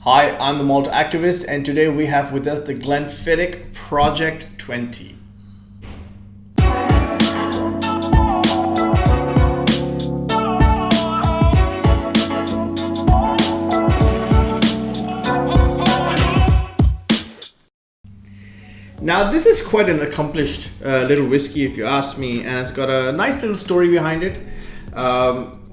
Hi, I'm the Malt activist, and today we have with us the Glenfiddich Project 20. Now, this is quite an accomplished little whiskey, if you ask me, and it's got a nice little story behind it.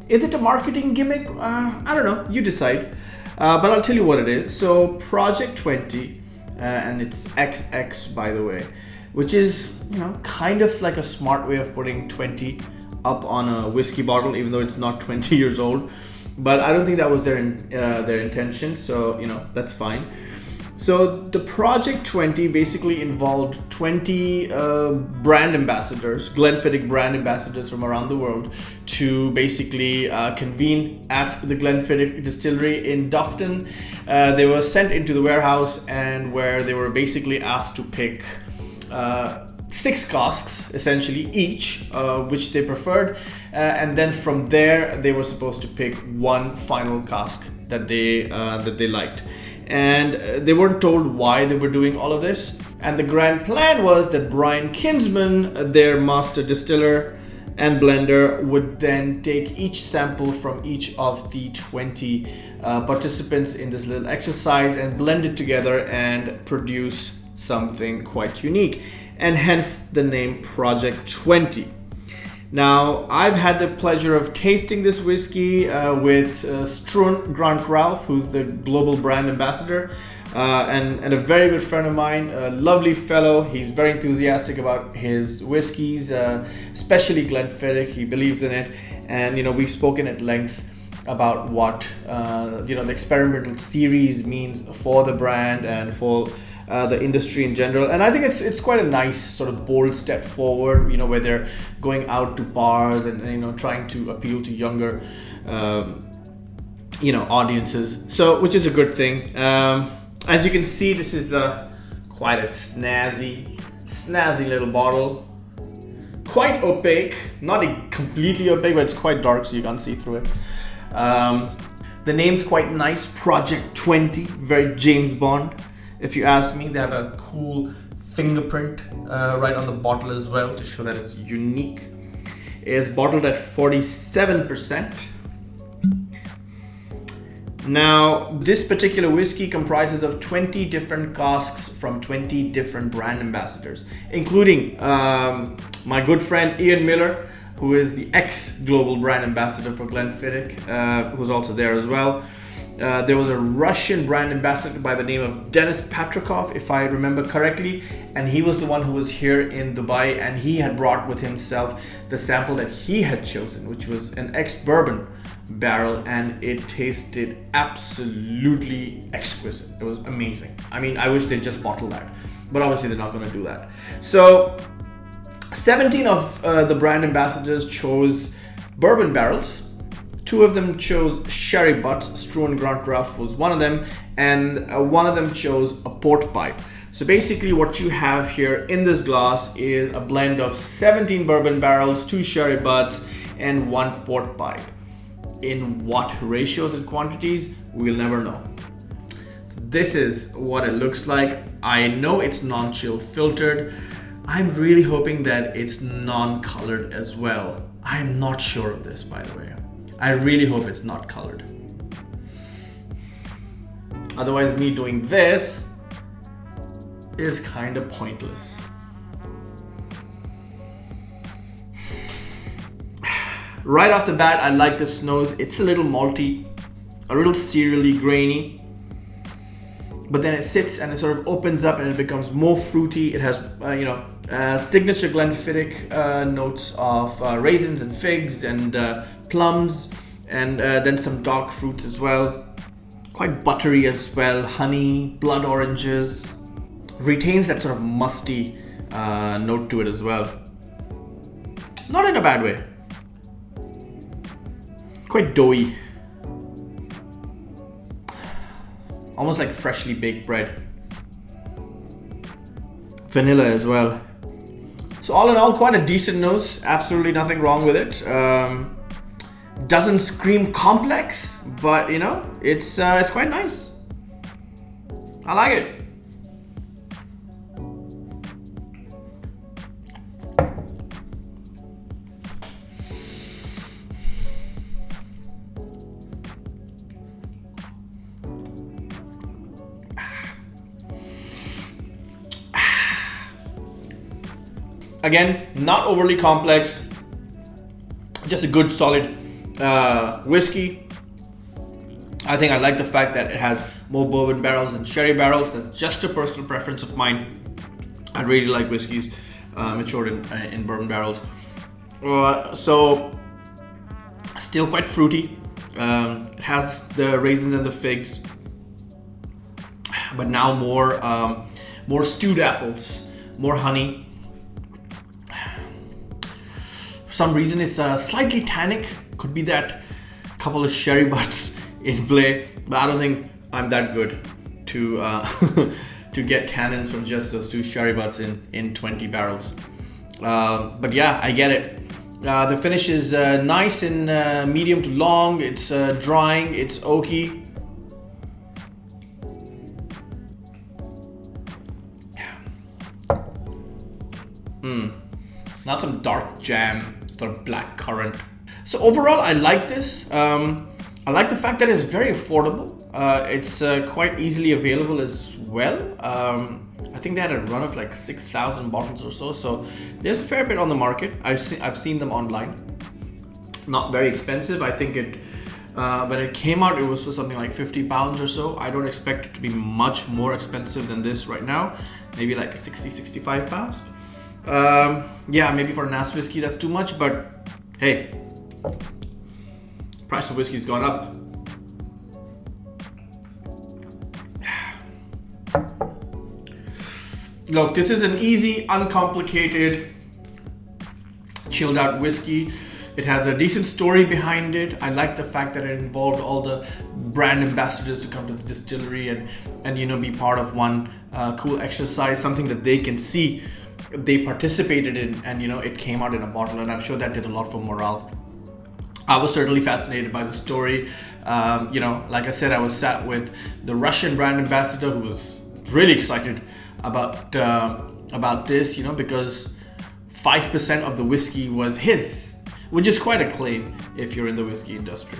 Is it a marketing gimmick? I don't know, you decide. But I'll tell you what it is. So Project 20, and it's XX by the way, which is kind of like a smart way of putting 20 up on a whiskey bottle, even though it's not 20 years old. But I don't think that was their intention. So that's fine. So the Project 20 basically involved 20 brand ambassadors, Glenfiddich brand ambassadors from around the world, to basically convene at the Glenfiddich distillery in Dufton. They were sent into the warehouse, and where they were basically asked to pick 6 casks essentially each, which they preferred, and then from there they were supposed to pick one final cask that they liked. And they weren't told why they were doing all of this. And the grand plan was that Brian Kinsman, their master distiller and blender, would then take each sample from each of the 20 participants in this little exercise and blend it together and produce something quite unique. And hence the name Project 20. Now, I've had the pleasure of tasting this whiskey with Struan Grant Ralph, who's the global brand ambassador, and a very good friend of mine, a lovely fellow. He's very enthusiastic about his whiskeys, especially Glenfiddich. He believes in it, and we've spoken at length about what the experimental series means for the brand and for the industry in general. And I think it's quite a nice sort of bold step forward, where they're going out to bars and trying to appeal to younger audiences, so which is a good thing. As you can see, this is quite a snazzy little bottle, quite opaque, not completely opaque, but it's quite dark so you can't see through it. The name's quite nice, Project 20, very James Bond. If you ask me. They have a cool fingerprint right on the bottle as well to show that it's unique. It's bottled at 47%. Now, this particular whiskey comprises of 20 different casks from 20 different brand ambassadors, including my good friend Ian Miller, who is the ex-global brand ambassador for Glenfiddich, who's also there as well. There was a Russian brand ambassador by the name of Denis Patrikov, if I remember correctly, and he was the one who was here in Dubai, and he had brought with himself the sample that he had chosen, which was an ex-Bourbon barrel, and it tasted absolutely exquisite. It was amazing. I mean, I wish they'd just bottle that, but obviously they're not going to do that. So 17 of the brand ambassadors chose Bourbon barrels. 2 of them chose sherry butts. Struan Grant Ralph was one of them, and one of them chose a port pipe. So basically what you have here in this glass is a blend of 17 bourbon barrels, 2 sherry butts, and 1 port pipe. In what ratios and quantities, we'll never know. So this is what it looks like. I know it's non-chill filtered. I'm really hoping that it's non-colored as well. I'm not sure of this, by the way. I really hope it's not colored. Otherwise, me doing this is kind of pointless. Right off the bat, I like this nose. It's a little malty, a little cereally grainy, but then it sits and it sort of opens up and it becomes more fruity. It has, signature Glenfiddich notes of raisins and figs and plums, and then some dark fruits as well. Quite buttery as well, honey, blood oranges. Retains that sort of musty note to it as well. Not in a bad way. Quite doughy. Almost like freshly baked bread. Vanilla as well. So all in all, quite a decent nose. Absolutely nothing wrong with it. Doesn't scream complex, but it's quite nice. I like it. Again, not overly complex, just a good solid whiskey. I think I like the fact that it has more bourbon barrels than sherry barrels. That's just a personal preference of mine. I really like whiskeys matured in bourbon barrels. So still quite fruity. It has the raisins and the figs, but now more stewed apples, more honey. For some reason, it's slightly tannic. Could be that couple of sherry butts in play, but I don't think I'm that good to to get tannins from just those two sherry butts in 20 barrels. But yeah, I get it. The finish is nice and medium to long. It's drying. It's oaky. Now some dark jam, sort of black currant. So overall, I like this. I like the fact that it's very affordable. It's quite easily available as well. I think they had a run of like 6,000 bottles or so. So there's a fair bit on the market. I've seen them online. Not very expensive. I think when it came out, it was for something like £50 or so. I don't expect it to be much more expensive than this right now. Maybe like 60, £65. Yeah, maybe for a NAS whiskey that's too much, but hey, price of whiskey's gone up. Look, this is an easy, uncomplicated, chilled out whiskey. It has a decent story behind it. I like the fact that it involved all the brand ambassadors to come to the distillery and you know, be part of one cool exercise, something that they can see they participated in, and you know, it came out in a bottle, and I'm sure that did a lot for morale. I was certainly fascinated by the story. You know, like I said, I was sat with the Russian brand ambassador who was really excited about this, you know, because 5% of the whiskey was his, which is quite a claim if you're in the whiskey industry.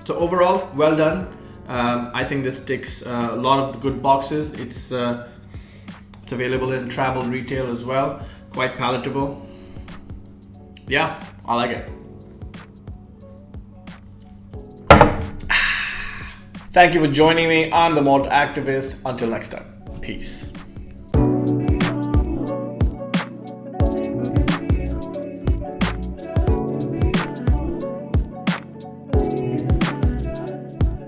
So overall, well done. I think this ticks a lot of the good boxes. It's available in travel retail as well. Quite palatable. Yeah, I like it. Thank you for joining me. I'm the Malt Activist. Until next time, peace.